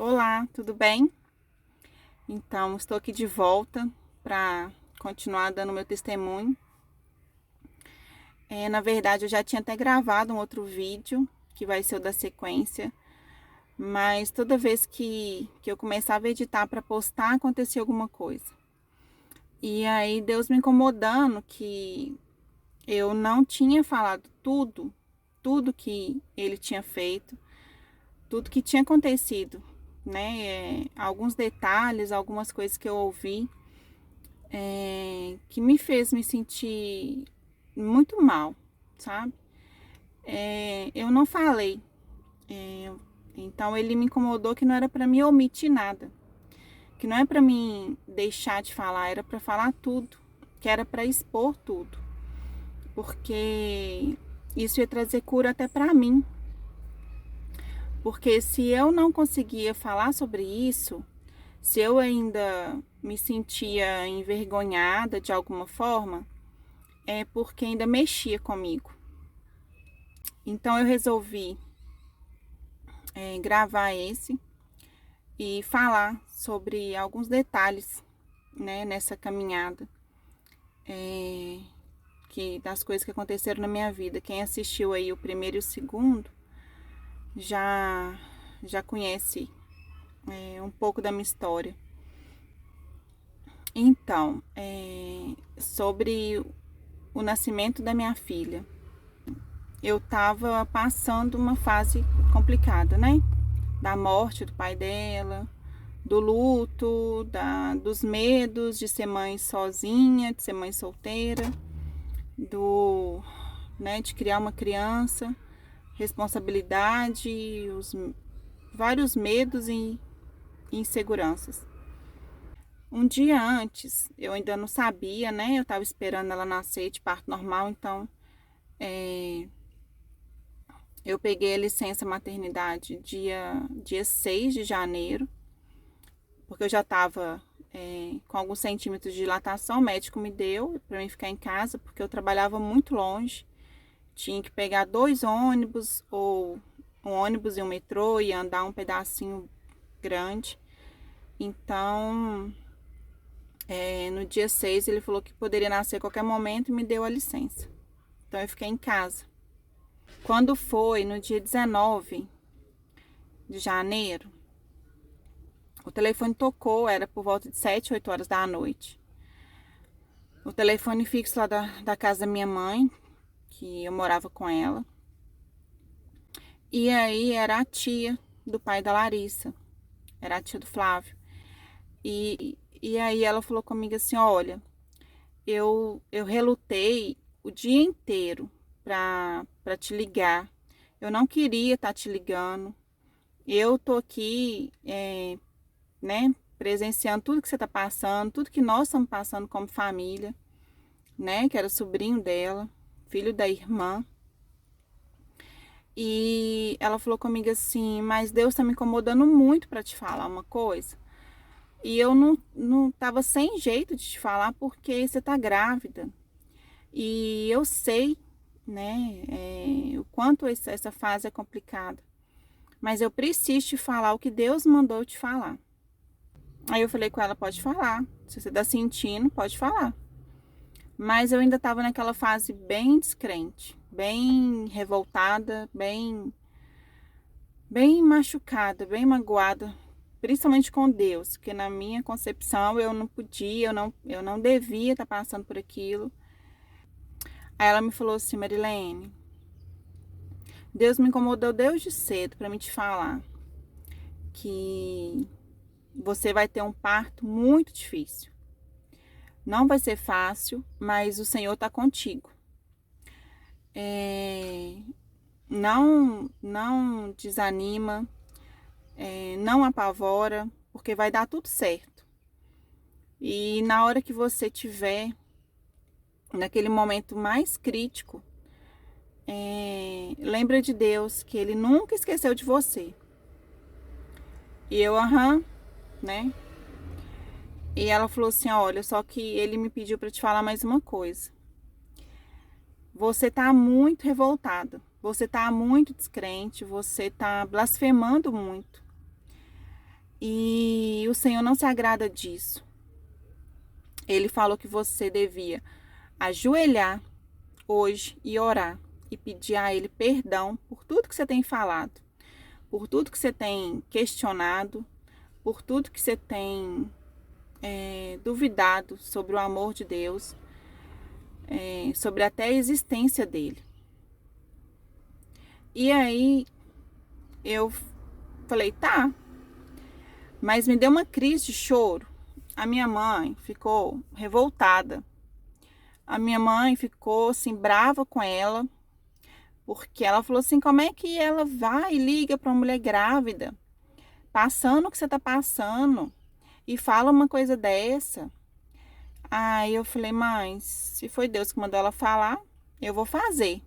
Olá, tudo bem? Então, estou aqui de volta para continuar dando meu testemunho. Na verdade, eu já tinha até gravado um outro vídeo, que vai ser o da sequência, mas toda vez que eu começava a editar para postar, acontecia alguma coisa. E aí, Deus me incomodando que eu não tinha falado tudo que ele tinha feito, tudo que tinha acontecido, né? Alguns detalhes, algumas coisas que eu ouvi, que me fez me sentir muito mal, sabe? Eu não falei, é, então ele me incomodou que não era para mim omitir nada, que não é para mim deixar de falar, era para falar tudo, que era para expor tudo, porque isso ia trazer cura até para mim, porque se eu não conseguia falar sobre isso, se eu ainda me sentia envergonhada de alguma forma, é porque ainda mexia comigo. Então eu resolvi gravar esse e falar sobre alguns detalhes, né, nessa caminhada, das coisas que aconteceram na minha vida. Quem assistiu aí o primeiro e o segundo já já conhece um pouco da minha história. Então, sobre o nascimento da minha filha, eu estava passando uma fase complicada, né? Da morte do pai dela, do luto, dos medos de ser mãe sozinha, de ser mãe solteira, de criar uma criança, responsabilidade, os vários medos e inseguranças. Um dia antes, eu ainda não sabia, né? Eu estava esperando ela nascer de parto normal, então eu peguei a licença maternidade dia 6 de janeiro, porque eu já estava com alguns centímetros de dilatação. O médico me deu para mim ficar em casa, porque eu trabalhava muito longe. Tinha que pegar 2 ônibus, ou um ônibus e um metrô, e andar um pedacinho grande. Então, no dia 6 ele falou que poderia nascer a qualquer momento e me deu a licença. Então, eu fiquei em casa. Quando foi no dia 19 de janeiro, o telefone tocou, era por volta de 7, 8 horas da noite. O telefone fixo lá da casa da minha mãe, que eu morava com ela. E aí era a tia do pai da Larissa, era a tia do Flávio. E aí ela falou comigo assim, olha, eu relutei o dia inteiro pra te ligar. Eu não queria estar te ligando. Eu tô aqui, né, presenciando tudo que você tá passando, tudo que nós estamos passando como família, né, que era sobrinho dela, filho da irmã. E ela falou comigo assim, mas Deus tá me incomodando muito para te falar uma coisa. E eu não tava sem jeito de te falar porque você tá grávida. E eu sei, né, o quanto essa fase é complicada. Mas eu preciso te falar o que Deus mandou eu te falar. Aí eu falei com ela, pode falar. Se você tá sentindo, pode falar. Mas eu ainda tava naquela fase bem descrente, bem revoltada, bem machucada, bem magoada, principalmente com Deus, porque na minha concepção eu não podia, eu não devia estar passando por aquilo. Aí ela me falou assim, Marilene, Deus me incomodou desde cedo para me te falar que você vai ter um parto muito difícil. Não vai ser fácil, mas o Senhor está contigo. Não desanima, não apavora, porque vai dar tudo certo. E na hora que você tiver, naquele momento mais crítico, lembra de Deus, que Ele nunca esqueceu de você. E eu, né? E ela falou assim, olha, só que Ele me pediu para te falar mais uma coisa. Você tá muito revoltada, você tá muito descrente, você tá blasfemando muito. E o Senhor não se agrada disso. Ele falou que você devia ajoelhar hoje e orar e pedir a Ele perdão por tudo que você tem falado, por tudo que você tem questionado, por tudo que você tem duvidado sobre o amor de Deus, sobre até a existência dele. E aí eu falei, tá, mas me deu uma crise de choro. A minha mãe ficou revoltada. A minha mãe ficou assim brava com ela, porque ela falou assim: como é que ela vai e liga para uma mulher grávida, passando o que você tá passando, e fala uma coisa dessa? Aí eu falei: mãe, se foi Deus que mandou ela falar, eu vou fazer.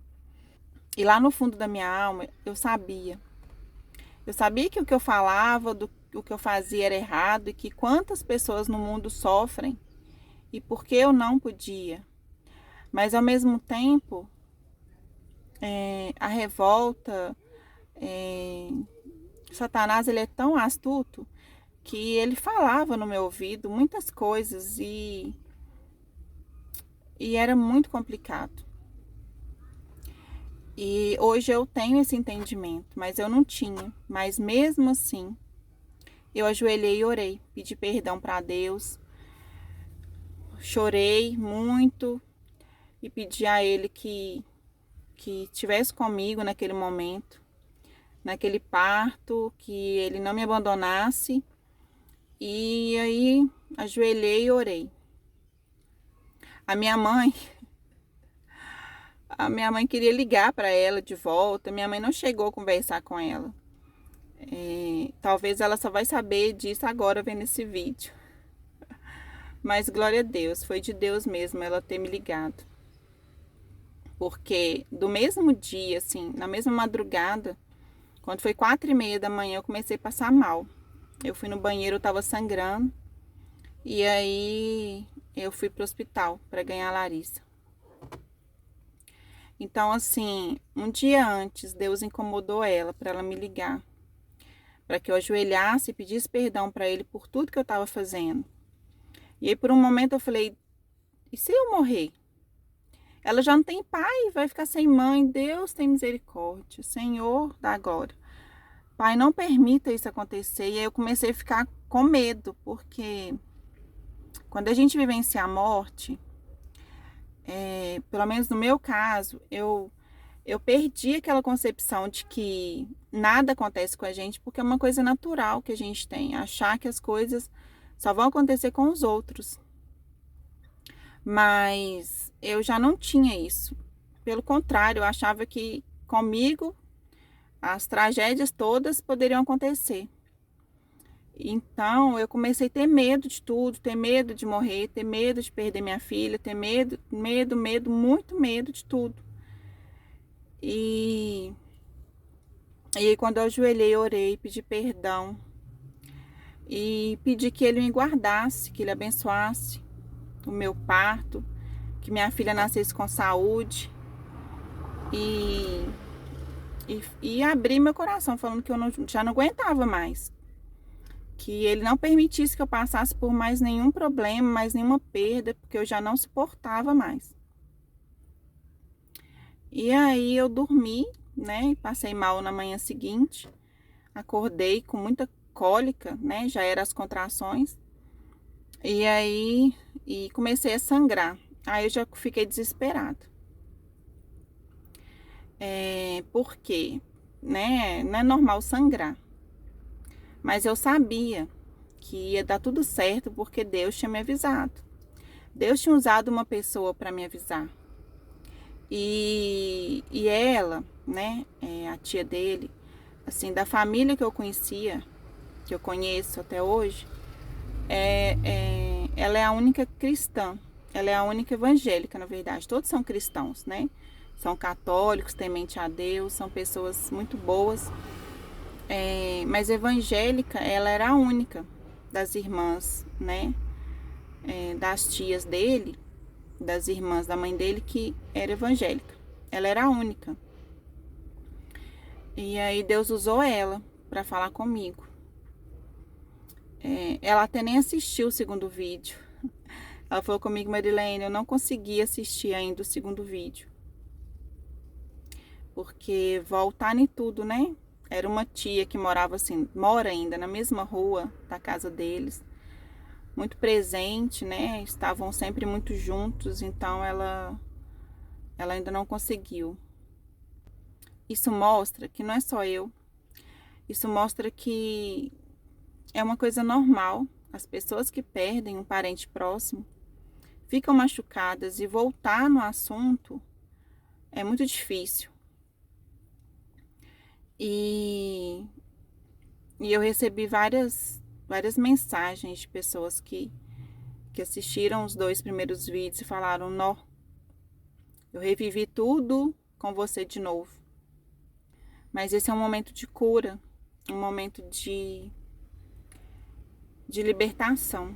E lá no fundo da minha alma, eu sabia. Eu sabia que o que eu falava, o que eu fazia era errado e que quantas pessoas no mundo sofrem e por que eu não podia. Mas ao mesmo tempo, a revolta, Satanás, ele é tão astuto que ele falava no meu ouvido muitas coisas e era muito complicado. E hoje eu tenho esse entendimento, mas eu não tinha. Mas mesmo assim, eu ajoelhei e orei, pedi perdão para Deus, chorei muito e pedi a Ele que estivesse comigo naquele momento, naquele parto, que Ele não me abandonasse. E aí ajoelhei e orei. A minha mãe, a minha mãe queria ligar para ela de volta. Minha mãe não chegou a conversar com ela. Talvez ela só vai saber disso agora vendo esse vídeo. Mas glória a Deus, foi de Deus mesmo ela ter me ligado. Porque do mesmo dia, assim, na mesma madrugada, quando foi 4:30 da manhã, eu comecei a passar mal. Eu fui no banheiro, eu tava sangrando. E aí eu fui pro hospital para ganhar a Larissa. Então, assim, um dia antes, Deus incomodou ela para ela me ligar, para que eu ajoelhasse e pedisse perdão para Ele por tudo que eu estava fazendo. E aí, por um momento, eu falei: e se eu morrer? Ela já não tem pai, vai ficar sem mãe. Deus tem misericórdia, Senhor, dá agora. Pai, não permita isso acontecer. E aí eu comecei a ficar com medo, porque quando a gente vivencia a morte, pelo menos no meu caso, eu perdi aquela concepção de que nada acontece com a gente, porque é uma coisa natural que a gente tem, achar que as coisas só vão acontecer com os outros. Mas eu já não tinha isso. Pelo contrário, eu achava que comigo as tragédias todas poderiam acontecer. Então eu comecei a ter medo de tudo, ter medo de morrer, ter medo de perder minha filha, ter medo, muito medo de tudo. E aí quando eu ajoelhei, orei, pedi perdão e pedi que Ele me guardasse, que Ele abençoasse o meu parto, que minha filha nascesse com saúde e abri meu coração falando que eu já não aguentava mais, que Ele não permitisse que eu passasse por mais nenhum problema, mais nenhuma perda, porque eu já não suportava mais. E aí eu dormi, né? Passei mal na manhã seguinte, acordei com muita cólica, né? Já eram as contrações. E aí comecei a sangrar. Aí eu já fiquei desesperada. Por quê? Né? Não é normal sangrar. Mas eu sabia que ia dar tudo certo porque Deus tinha me avisado. Deus tinha usado uma pessoa para me avisar. E ela, né, a tia dele, assim, da família que eu conhecia, que eu conheço até hoje, ela é a única cristã, ela é a única evangélica, na verdade. Todos são cristãos, né? São católicos, temente a Deus, são pessoas muito boas. Mas evangélica, ela era a única das irmãs, né? Das tias dele, das irmãs da mãe dele, que era evangélica. Ela era a única. E aí Deus usou ela para falar comigo. Ela até nem assistiu o segundo vídeo. Ela falou comigo: Marilene, eu não consegui assistir ainda o segundo vídeo. Porque voltar em tudo, né? Era uma tia que morava assim, mora ainda na mesma rua da casa deles. Muito presente, né? Estavam sempre muito juntos, então ela ainda não conseguiu. Isso mostra que não é só eu. Isso mostra que é uma coisa normal. As pessoas que perdem um parente próximo ficam machucadas e voltar no assunto é muito difícil. E eu recebi várias mensagens de pessoas que assistiram os 2 primeiros vídeos e falaram: Nó, eu revivi tudo com você de novo. Mas esse é um momento de cura, um momento de libertação.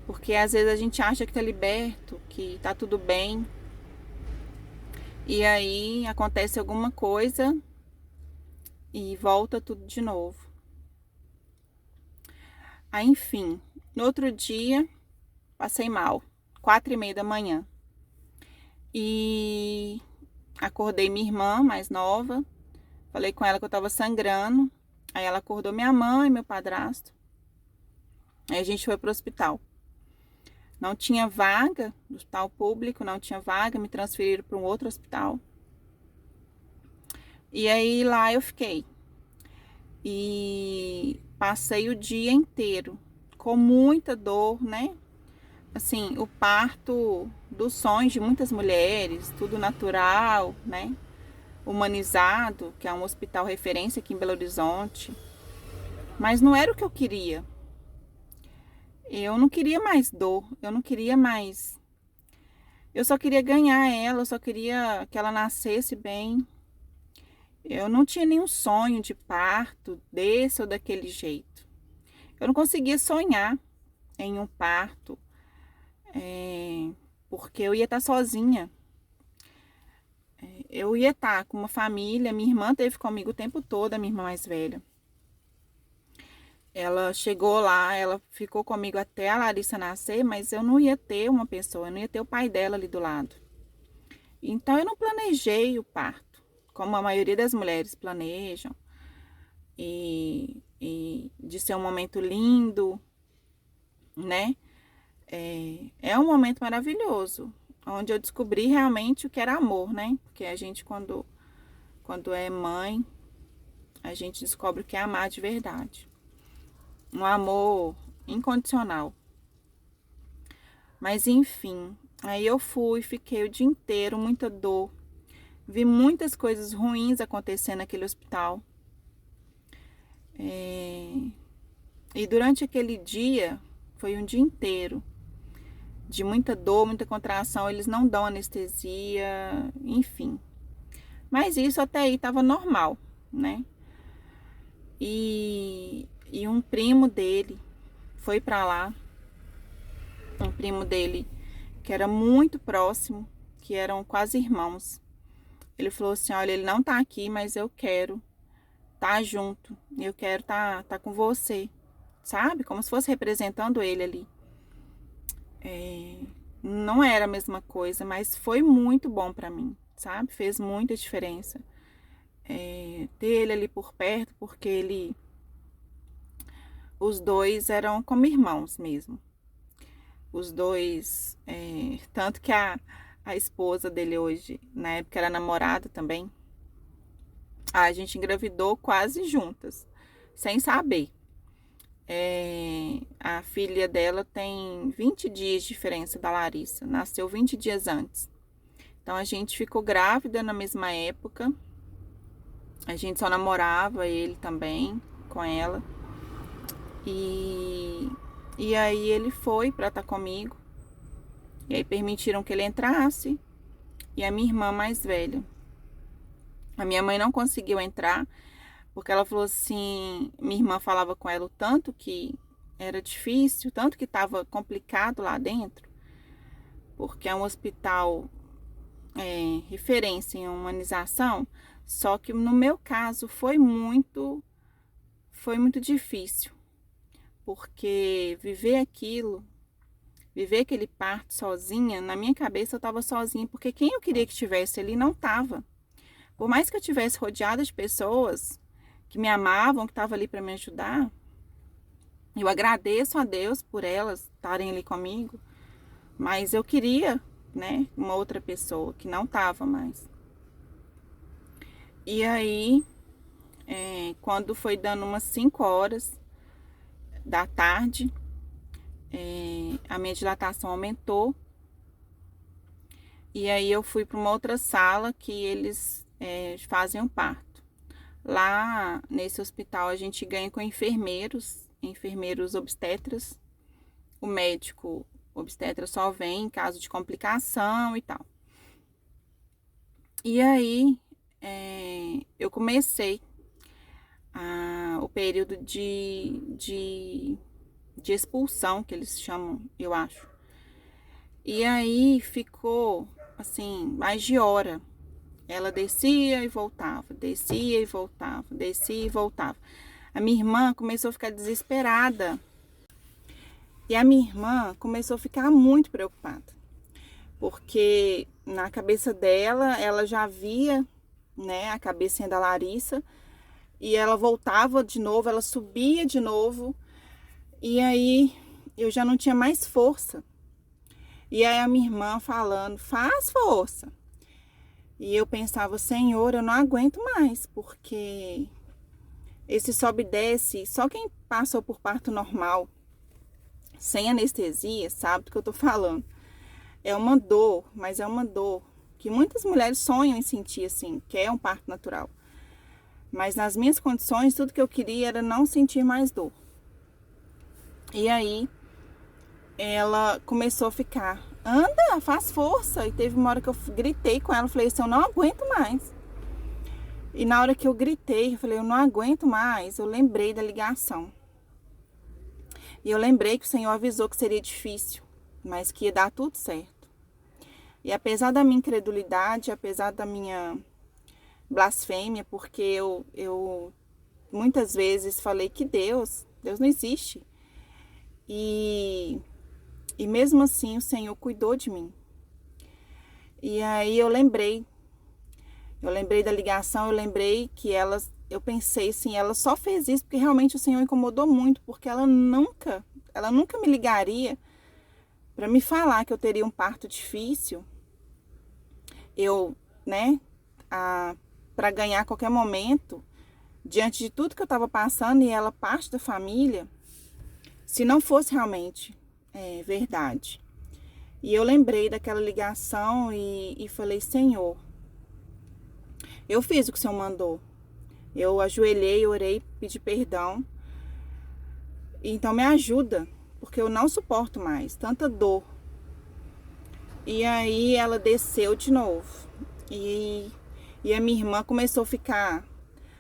Porque às vezes a gente acha que tá liberto, que tá tudo bem. E aí acontece alguma coisa e volta tudo de novo. Aí, enfim, no outro dia, passei mal, 4:30 da manhã. E acordei minha irmã mais nova, falei com ela que eu tava sangrando. Aí ela acordou minha mãe, meu padrasto. Aí a gente foi pro hospital. Não tinha vaga, no hospital público, não tinha vaga, me transferiram para um outro hospital. E aí lá eu fiquei. E passei o dia inteiro com muita dor, né? Assim, o parto dos sonhos de muitas mulheres, tudo natural, né? Humanizado, que é um hospital referência aqui em Belo Horizonte. Mas não era o que eu queria. Eu não queria mais dor, eu não queria mais. Eu só queria ganhar ela, eu só queria que ela nascesse bem. Eu não tinha nenhum sonho de parto desse ou daquele jeito. Eu não conseguia sonhar em um parto, porque eu ia estar sozinha. Eu ia estar com uma família, minha irmã esteve comigo o tempo todo, a minha irmã mais velha. Ela chegou lá, ela ficou comigo até a Larissa nascer, mas eu não ia ter uma pessoa, eu não ia ter o pai dela ali do lado. Então eu não planejei o parto, como a maioria das mulheres planejam. E de ser um momento lindo, né? É um momento maravilhoso, onde eu descobri realmente o que era amor, né? Porque a gente, quando é mãe, a gente descobre o que é amar de verdade. Um amor incondicional. Mas enfim, aí eu fui, fiquei o dia inteiro, muita dor. Vi muitas coisas ruins acontecendo naquele hospital. E durante aquele dia, foi um dia inteiro de muita dor, muita contração. Eles não dão anestesia, enfim. Mas isso até aí estava normal, né? E um primo dele foi para lá. Um primo dele que era muito próximo, que eram quase irmãos. Ele falou assim: olha, ele não tá aqui, mas eu quero tá junto. Eu quero tá com você, sabe? Como se fosse representando ele ali. Não era a mesma coisa, mas foi muito bom para mim, sabe? Fez muita diferença. Ter ele ali por perto, porque os dois eram como irmãos mesmo. Os dois, tanto que a esposa dele hoje, na época era namorada também, a gente engravidou quase juntas, sem saber. A filha dela tem 20 dias de diferença da Larissa, nasceu 20 dias antes. Então a gente ficou grávida na mesma época, a gente só namorava, ele também, com ela. E aí ele foi pra estar comigo, e aí permitiram que ele entrasse, e a minha irmã mais velha. A minha mãe não conseguiu entrar, porque ela falou assim, minha irmã falava com ela o tanto que era difícil, tanto que estava complicado lá dentro, porque é um hospital referência em humanização, só que no meu caso foi muito difícil, porque viver aquele parto sozinha, na minha cabeça eu estava sozinha, porque quem eu queria que estivesse ali não estava. Por mais que eu tivesse rodeada de pessoas que me amavam, que estavam ali para me ajudar, eu agradeço a Deus por elas estarem ali comigo, mas eu queria, né, uma outra pessoa que não estava mais. E aí, quando foi dando umas 5 horas da tarde, a minha dilatação aumentou. E aí eu fui para uma outra sala que eles fazem o parto. Lá nesse hospital a gente ganha com enfermeiros obstetras. O médico obstetra só vem em caso de complicação e tal. E aí eu comecei o período de expulsão, que eles chamam, eu acho. E aí ficou, assim, mais de hora. Ela descia e voltava, descia e voltava, descia e voltava. A minha irmã começou a ficar desesperada. E a minha irmã começou a ficar muito preocupada. Porque na cabeça dela, ela já via, né, a cabecinha da Larissa. E ela voltava de novo, ela subia de novo. E aí eu já não tinha mais força. E aí a minha irmã falando, faz força. E eu pensava, Senhor, eu não aguento mais, porque esse sobe e desce, só quem passou por parto normal, sem anestesia, sabe do que eu tô falando. É uma dor, mas é uma dor que muitas mulheres sonham em sentir assim, que é um parto natural. Mas nas minhas condições, tudo que eu queria era não sentir mais dor. E aí ela começou a ficar, anda, faz força. E teve uma hora que eu gritei com ela, falei assim, eu não aguento mais. E na hora que eu gritei, eu falei, eu não aguento mais, eu lembrei da ligação. E eu lembrei que o Senhor avisou que seria difícil, mas que ia dar tudo certo. E apesar da minha incredulidade, apesar da minha blasfêmia, porque eu muitas vezes falei que Deus não existe. E mesmo assim o Senhor cuidou de mim. E aí eu lembrei da ligação, eu lembrei que eu pensei assim, ela só fez isso porque realmente o Senhor incomodou muito, porque ela nunca me ligaria para me falar que eu teria um parto difícil. Eu, né, para ganhar a qualquer momento, diante de tudo que eu estava passando e ela parte da família, se não fosse realmente verdade. E eu lembrei daquela ligação e falei, Senhor, eu fiz o que o Senhor mandou. Eu ajoelhei, orei, pedi perdão. Então me ajuda, porque eu não suporto mais tanta dor. E aí ela desceu de novo. E a minha irmã começou a ficar,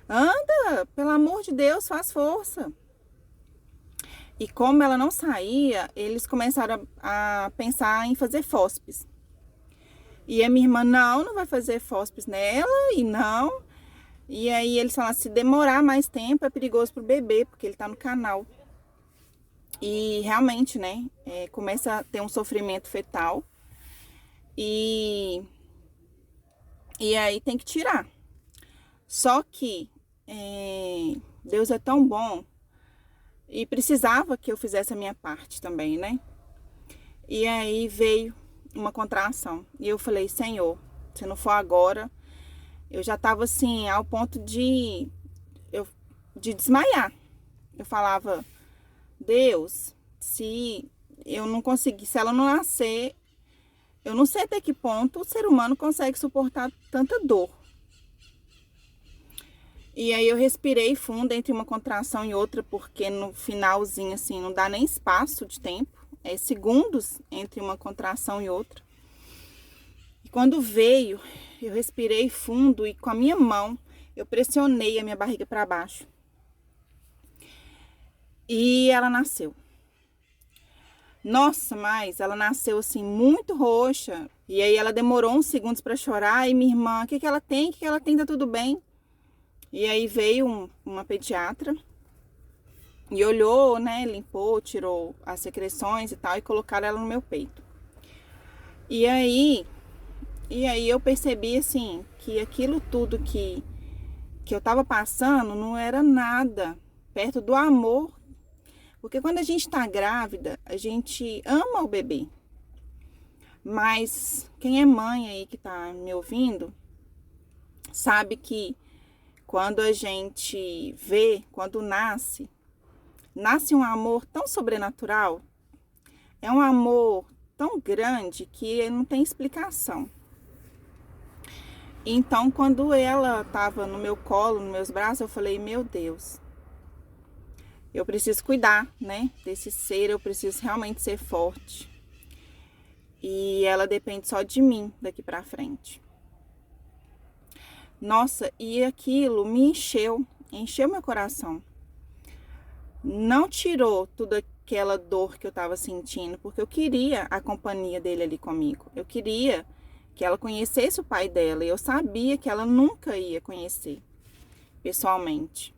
anda, pelo amor de Deus, faz força. E como ela não saía, eles começaram a pensar em fazer fóspeis. E a minha irmã, não vai fazer fóspeis nela, e não. E aí eles falaram, se demorar mais tempo é perigoso pro bebê, porque ele tá no canal. E realmente, né, começa a ter um sofrimento fetal. E aí tem que tirar. Só que Deus é tão bom e precisava que eu fizesse a minha parte também, né? E aí veio uma contração. E eu falei, Senhor, se não for agora, eu já tava assim, ao ponto de desmaiar. Eu falava, Deus, se eu não conseguir, se ela não nascer, eu não sei até que ponto o ser humano consegue suportar tanta dor. E aí eu respirei fundo entre uma contração e outra, porque no finalzinho, assim, não dá nem espaço de tempo. É segundos entre uma contração e outra. E quando veio, eu respirei fundo e com a minha mão, eu pressionei a minha barriga para baixo. E ela nasceu. Nossa, mas ela nasceu assim, muito roxa. E aí ela demorou uns segundos para chorar. E minha irmã, o que ela tem? O que ela tem? Tá tudo bem? E aí veio uma pediatra E olhou, né, limpou, tirou as secreções e tal, e colocaram ela no meu peito. E aí eu percebi, assim, que aquilo tudo que eu tava passando não era nada perto do amor. Porque quando a gente tá grávida, a gente ama o bebê. Mas quem é mãe aí que tá me ouvindo, sabe que quando a gente vê, quando nasce um amor tão sobrenatural, é um amor tão grande que não tem explicação. Então, quando ela estava no meu colo, nos meus braços, eu falei, meu Deus, eu preciso cuidar, né, desse ser, eu preciso realmente ser forte. E ela depende só de mim daqui pra frente. Nossa, e aquilo me encheu meu coração. Não tirou toda aquela dor que eu estava sentindo, porque eu queria a companhia dele ali comigo. Eu queria que ela conhecesse o pai dela, e eu sabia que ela nunca ia conhecer pessoalmente.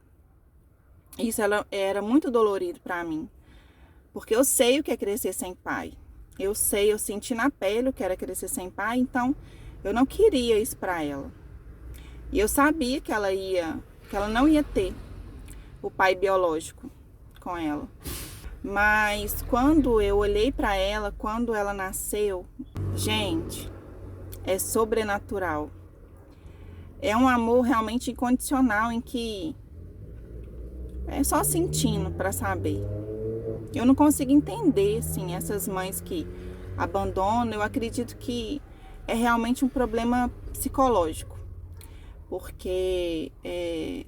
Isso era muito dolorido para mim, porque eu sei o que é crescer sem pai. Eu sei, eu senti na pele o que era crescer sem pai, então eu não queria isso para ela. E eu sabia que ela não ia ter o pai biológico com ela. Mas quando eu olhei para ela, quando ela nasceu, gente, é sobrenatural. É um amor realmente incondicional em que é só sentindo para saber. Eu não consigo entender, assim, essas mães que abandonam. Eu acredito que é realmente um problema psicológico. Porque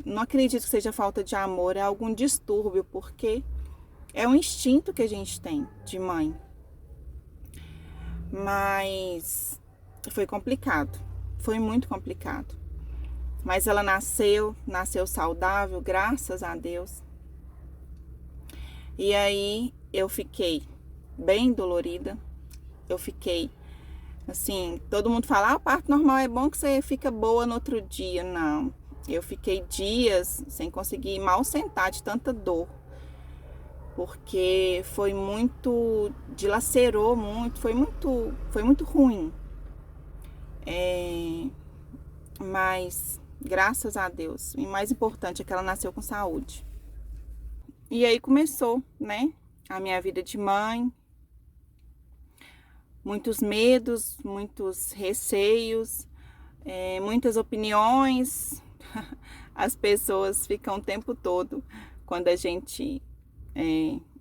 não acredito que seja falta de amor, é algum distúrbio, porque é um instinto que a gente tem de mãe. Mas foi complicado, foi muito complicado. Mas ela nasceu saudável, graças a Deus. E aí eu fiquei bem dolorida. Eu fiquei assim, todo mundo fala, o parto normal é bom que você fica boa no outro dia. Não, eu fiquei dias sem conseguir mal sentar de tanta dor. Porque foi muito, dilacerou muito, foi muito ruim. Mas, graças a Deus, e mais importante é que ela nasceu com saúde. E aí começou, né, a minha vida de mãe. Muitos medos, muitos receios, muitas opiniões. As pessoas ficam o tempo todo, quando a gente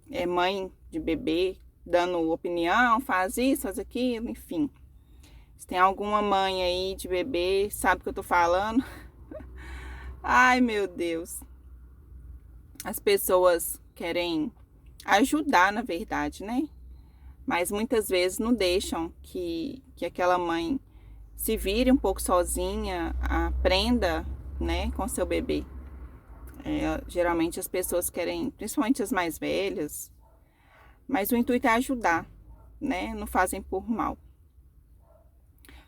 é mãe de bebê, dando opinião, faz isso, faz aquilo, enfim. Se tem alguma mãe aí de bebê, sabe o que eu tô falando? Ai, meu Deus. As pessoas querem ajudar, na verdade, né? Mas muitas vezes não deixam que aquela mãe se vire um pouco sozinha, aprenda, né, com seu bebê. Geralmente as pessoas querem, principalmente as mais velhas, mas o intuito é ajudar, né? Não fazem por mal.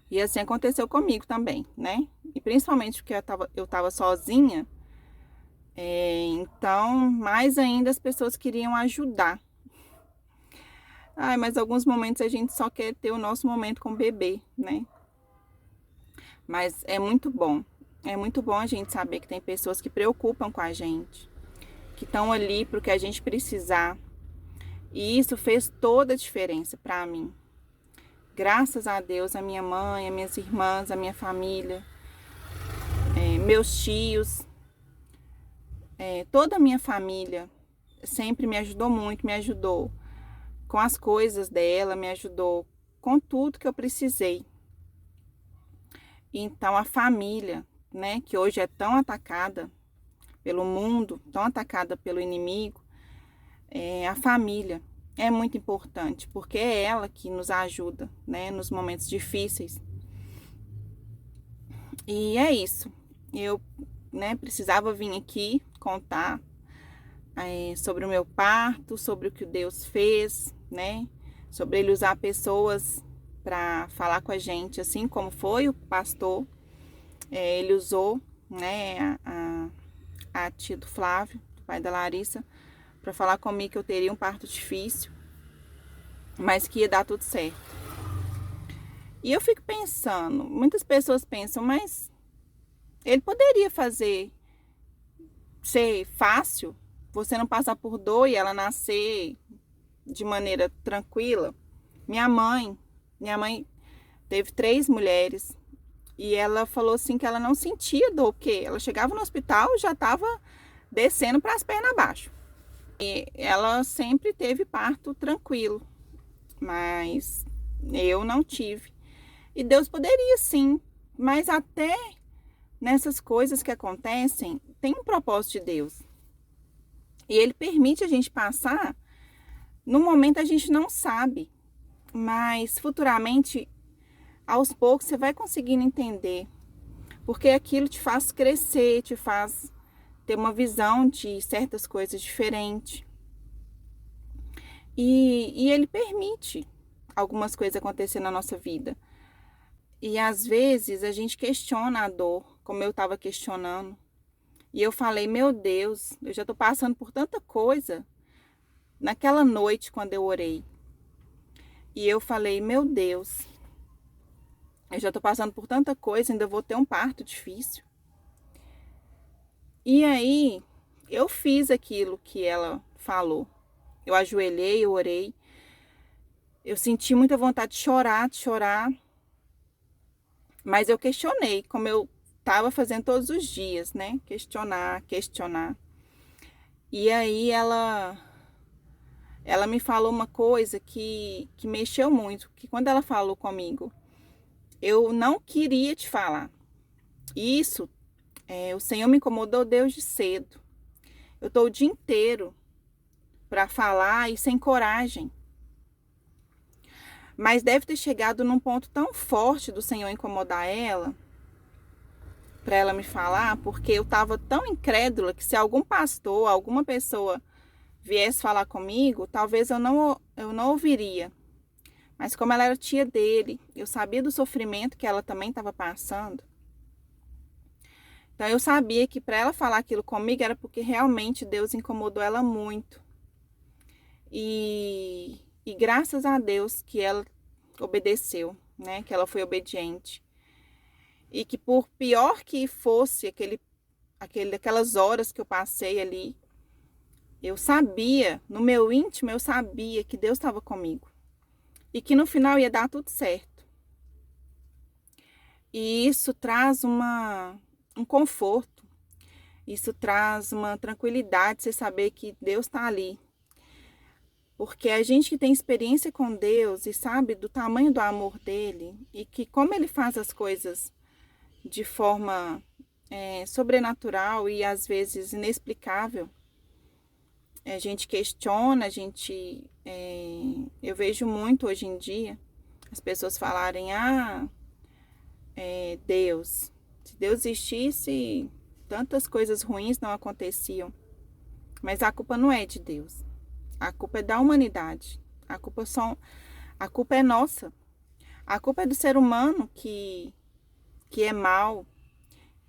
E assim aconteceu comigo também, né? E principalmente porque eu tava sozinha, então mais ainda as pessoas queriam ajudar. Ai, mas alguns momentos a gente só quer ter o nosso momento com o bebê, né? Mas é muito bom. É muito bom a gente saber que tem pessoas que preocupam com a gente, que estão ali para o que a gente precisar. E isso fez toda a diferença para mim. Graças a Deus, a minha mãe, as minhas irmãs, a minha família, meus tios, toda a minha família sempre me ajudou muito, me ajudou com as coisas dela, me ajudou com tudo que eu precisei. Então a família, né, que hoje é tão atacada pelo mundo, tão atacada pelo inimigo, a família é muito importante, porque é ela que nos ajuda, né, nos momentos difíceis. E é isso. Eu, né, precisava vir aqui contar sobre o meu parto, sobre o que Deus fez, né, sobre ele usar pessoas para falar com a gente, assim como foi o pastor. Ele usou, né, a tia do Flávio, do pai da Larissa, para falar comigo que eu teria um parto difícil, mas que ia dar tudo certo. E eu fico pensando, muitas pessoas pensam, mas ele poderia ser fácil, você não passar por dor e ela nascer de maneira tranquila. Minha mãe teve 3 mulheres e ela falou assim que ela não sentia dor, porque ela chegava no hospital e já estava descendo para as pernas abaixo. E ela sempre teve parto tranquilo, mas eu não tive. E Deus poderia sim, mas até nessas coisas que acontecem, tem um propósito de Deus. E Ele permite a gente passar, no momento a gente não sabe, mas futuramente, aos poucos, você vai conseguindo entender. Porque aquilo te faz crescer, te faz ter uma visão de certas coisas diferentes. E Ele permite algumas coisas acontecer na nossa vida. E às vezes a gente questiona a dor, como eu estava questionando. E eu falei, meu Deus, eu já estou passando por tanta coisa. Naquela noite, quando eu orei. E eu falei, meu Deus, eu já estou passando por tanta coisa, ainda vou ter um parto difícil. E aí, eu fiz aquilo que ela falou. Eu ajoelhei, eu orei. Eu senti muita vontade de chorar. Mas eu questionei, como eu estava fazendo todos os dias, né? Questionar. E aí ela me falou uma coisa que mexeu muito, que quando ela falou comigo, eu não queria te falar. Isso, o Senhor me incomodou desde cedo. Eu estou o dia inteiro para falar e sem coragem. Mas deve ter chegado num ponto tão forte do Senhor incomodar ela, para ela me falar, porque eu estava tão incrédula que se algum pastor, alguma pessoa viesse falar comigo, talvez eu não ouviria. Mas como ela era tia dele, eu sabia do sofrimento que ela também estava passando. Então eu sabia que para ela falar aquilo comigo era porque realmente Deus incomodou ela muito. E graças a Deus que ela obedeceu, né? Que ela foi obediente. E que por pior que fosse aquelas horas que eu passei ali, eu sabia, no meu íntimo eu sabia que Deus estava comigo. E que no final ia dar tudo certo. E isso traz um conforto. Isso traz uma tranquilidade, você saber que Deus está ali. Porque a gente que tem experiência com Deus e sabe do tamanho do amor dele e que como ele faz as coisas de forma sobrenatural e às vezes inexplicável, a gente questiona, eu vejo muito hoje em dia as pessoas falarem, Deus, se Deus existisse, tantas coisas ruins não aconteciam. Mas a culpa não é de Deus. A culpa é da humanidade. A culpa é nossa. A culpa é do ser humano que é mau,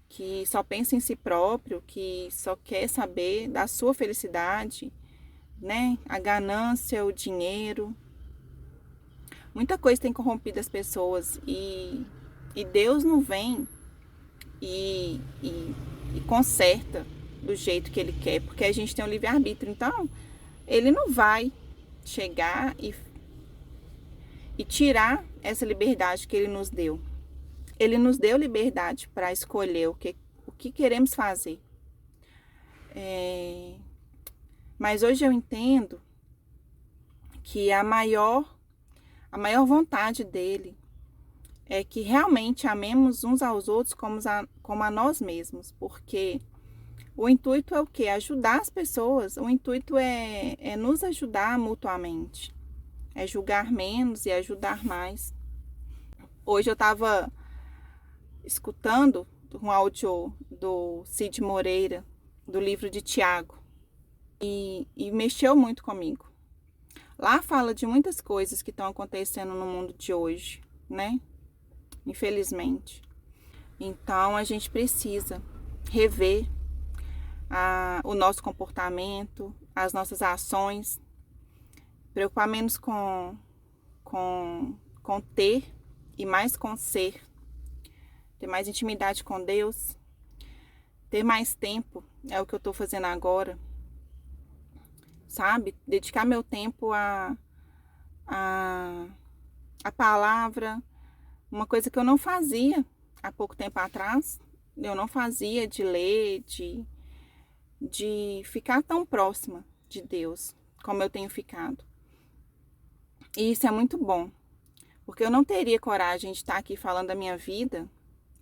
que só pensa em si próprio, que só quer saber da sua felicidade, né? A ganância, o dinheiro. Muita coisa tem corrompido as pessoas e Deus não vem e conserta do jeito que Ele quer, porque a gente tem um livre-arbítrio. Então, Ele não vai chegar e tirar essa liberdade que Ele nos deu. Ele nos deu liberdade para escolher o que queremos fazer. Mas hoje eu entendo que a maior vontade dele é que realmente amemos uns aos outros como a nós mesmos, porque o intuito é o quê? Ajudar as pessoas. O intuito é nos ajudar mutuamente, é julgar menos e ajudar mais. Hoje eu estava escutando um áudio do Cid Moreira, do livro de Tiago, e mexeu muito comigo. Lá fala de muitas coisas que estão acontecendo no mundo de hoje, né? Infelizmente. Então, a gente precisa rever o nosso comportamento as nossas ações, preocupar menos com ter e mais com ser, ter mais intimidade com Deus, ter mais tempo, é o que eu tô fazendo agora, sabe? Dedicar meu tempo a palavra, uma coisa que eu não fazia há pouco tempo atrás, eu não fazia de ler, de ficar tão próxima de Deus como eu tenho ficado. E isso é muito bom, porque eu não teria coragem de estar aqui falando da minha vida,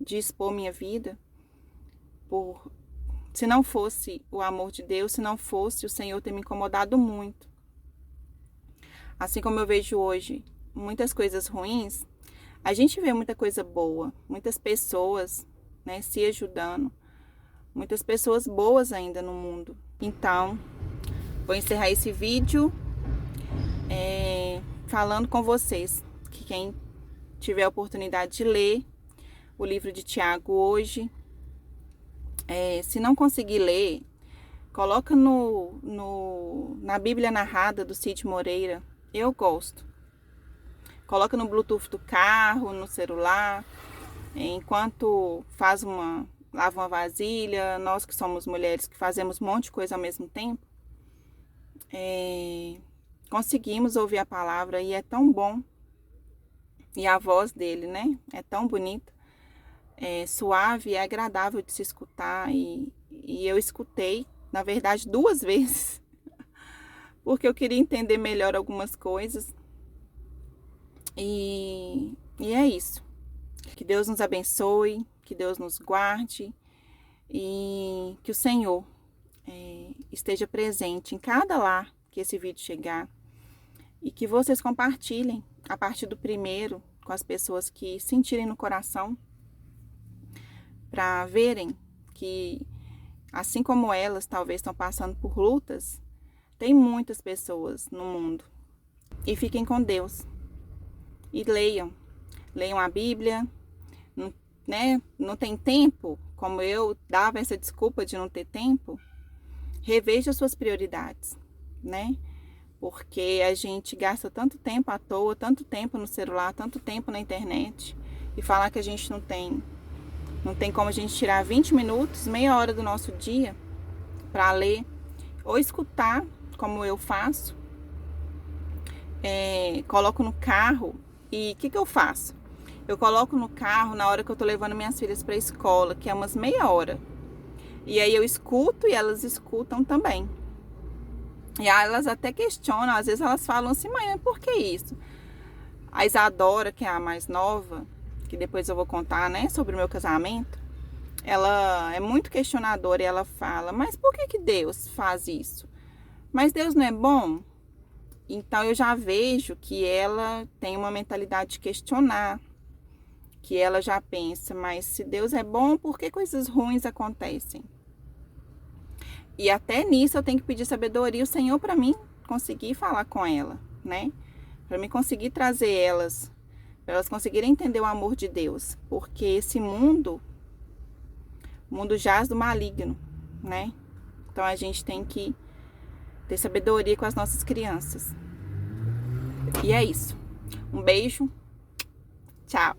de expor minha vida, se não fosse o amor de Deus, se não fosse o Senhor ter me incomodado muito. Assim como eu vejo hoje muitas coisas ruins, a gente vê muita coisa boa, muitas pessoas, né, se ajudando, muitas pessoas boas ainda no mundo. Então, vou encerrar esse vídeo falando com vocês que quem tiver a oportunidade de ler o livro de Tiago hoje, se não conseguir ler, coloca na Bíblia Narrada do Cid Moreira. Eu gosto. Coloca no Bluetooth do carro, no celular, enquanto lava uma vasilha, nós que somos mulheres que fazemos um monte de coisa ao mesmo tempo, conseguimos ouvir a palavra e é tão bom. E a voz dele, né, é tão bonita, suave e agradável de se escutar. E eu escutei, na verdade, 2 vezes, porque eu queria entender melhor algumas coisas. E é isso. Que Deus nos abençoe, que Deus nos guarde e que o Senhor esteja presente em cada lar que esse vídeo chegar e que vocês compartilhem a partir do primeiro com as pessoas que sentirem no coração, para verem que, assim como elas talvez estão passando por lutas, tem muitas pessoas no mundo. E fiquem com Deus. E leiam a Bíblia, né? Não tem tempo, como eu dava essa desculpa de não ter tempo, reveja suas prioridades, né? Porque a gente gasta tanto tempo à toa, tanto tempo no celular, tanto tempo na internet, e falar que a gente não tem como a gente tirar 20 minutos, meia hora do nosso dia para ler ou escutar, como eu faço. Coloco no carro. E o que eu faço? Eu coloco no carro na hora que eu tô levando minhas filhas para a escola, que é umas meia hora. E aí eu escuto e elas escutam também. E aí elas até questionam, às vezes elas falam assim: mãe, por que isso? A Isadora, que é a mais nova, que depois eu vou contar, né, sobre o meu casamento, ela é muito questionadora e ela fala: mas por que Deus faz isso? Mas Deus não é bom? Então eu já vejo que ela tem uma mentalidade de questionar, que ela já pensa: mas se Deus é bom, por que coisas ruins acontecem? E até nisso eu tenho que pedir sabedoria ao Senhor para mim conseguir falar com ela, né? Para mim conseguir trazer elas, para elas conseguirem entender o amor de Deus, porque esse mundo jaz do maligno, né? Então a gente tem que ter sabedoria com as nossas crianças. E é isso. Um beijo. Tchau.